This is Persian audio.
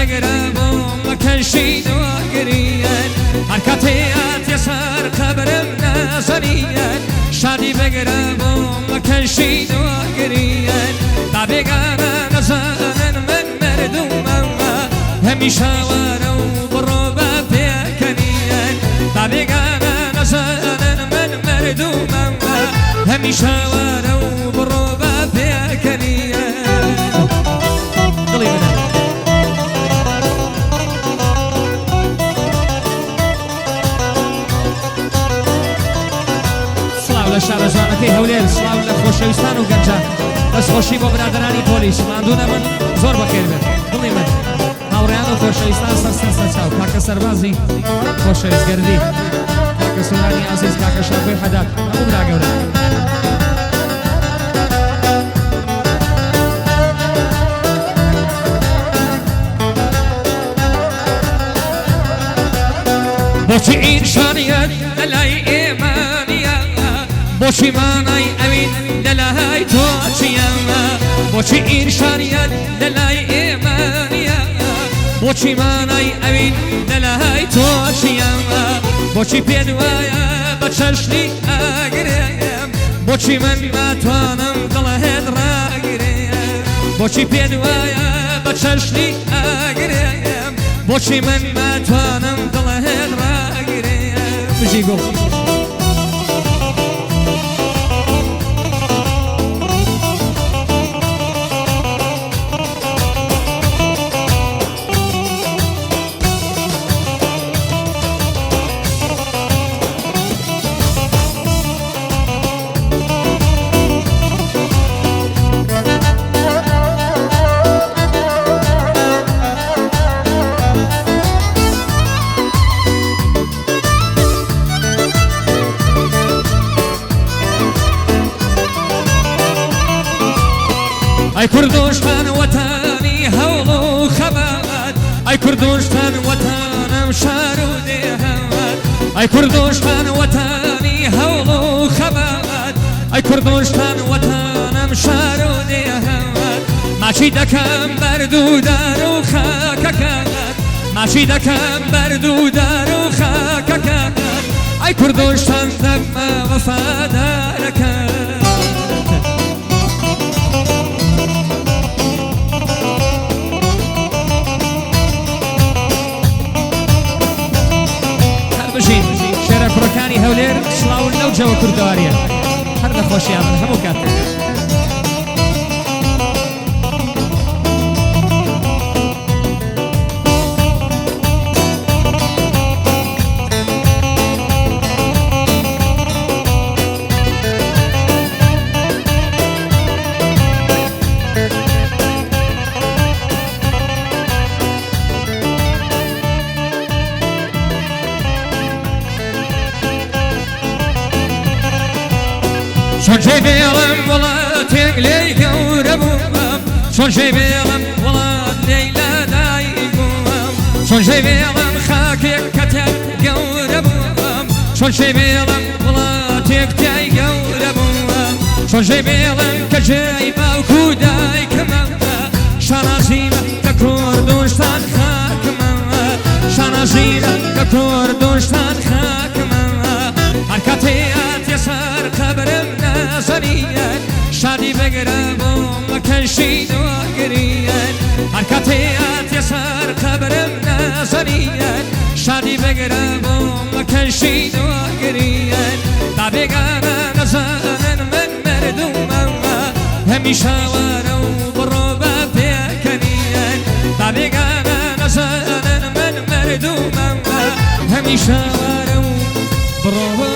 بگرم و مکشید و گریت حرکتیت یسر قبرم نزنیت شادی بگرم و مکشید و گریت تا بگرم نزنن من مردمم همیشه ورو برو بپیکنیت تا بگرم نزنن من مردمم همیشه ورو برو بپیکنیت دلی بنام شارەزانەکەی هەولێر سڵاو لە خۆشەویستان و گەنجان دەستخۆشی بۆ برادرانی پۆلیس ماندوونە من زۆر بەخێر بێت دڵی من هاوڕێیان و خۆشەویستان سەر چاو کاکە سەربازی خۆشەویستگەردی کاکە سولانی عەزیز کاکە شاپۆی حەداد هەموو براگەورە بۆچی ئینشانیەت لەلای ئێمانیە بۆچی مانای ئەوین لەلای تۆ چیە بۆچی ئینشانیەت لەلای ئێمانیە بۆچی مانای ئەوین لەلای تۆ چیە بۆچی پێت وایە بە چەشنی ئاگرێم بۆچی من ناتوانم دڵەهێت ڕاگرێم بۆچی پێت وایە بە چەشنی ئاگرێم بۆچی من ناتوانم دڵەهێت ڕاگرێم بژی گوڵ ئەی کوردستان وەتانی هەوڵ و خەبات ئەی کوردستان وەتانم شار و دێهات ئەی کوردستان وەتانی هەوڵ و خەبات ئەی کوردستان وەتانم شار و دێهات ماچی دەکەم بەرد و دار و خاکەکەت ماچی دەکەم بەرد و دار و خاکەکەت ئەی کوردستان دەمە وەفادارەکەت شێرە کوڕەکانی هەولێر سڵاون لەو جەوە کوردەواریە هەر لە خۆشیان من هەموو کاتێک چۆن شەی بێڵم وڵاتێک لێی گەورە بووم چۆن شەی بێڵم وڵات لێی لەدایک بووم چۆن شەی بێڵم خاکێک کە تێک گەورە بووم چۆن شەی بێڵم وڵاتێک تای گەورە بووم چۆن شەی بێڵم کە جێی باوکو و دایکمە شانازیمە کە کوردستان خاکمە شانازیمە کە کوردستان خاکمە هەر کاتێت یەسەر قەبرم نەزەنیەت شادی بگرم و مەکەشید و گریەت هەر کاتێت یەسەر قەبرم نەزەنیەت شادی بگرم و مەکەشید و گریەت تا بێگانە نەزانن من مردومم هەمیشە وەرە و بڕۆ بەپێکەنیەت تا بێگانە نەزانن من مردومم هەمیشە وەرە و بڕۆ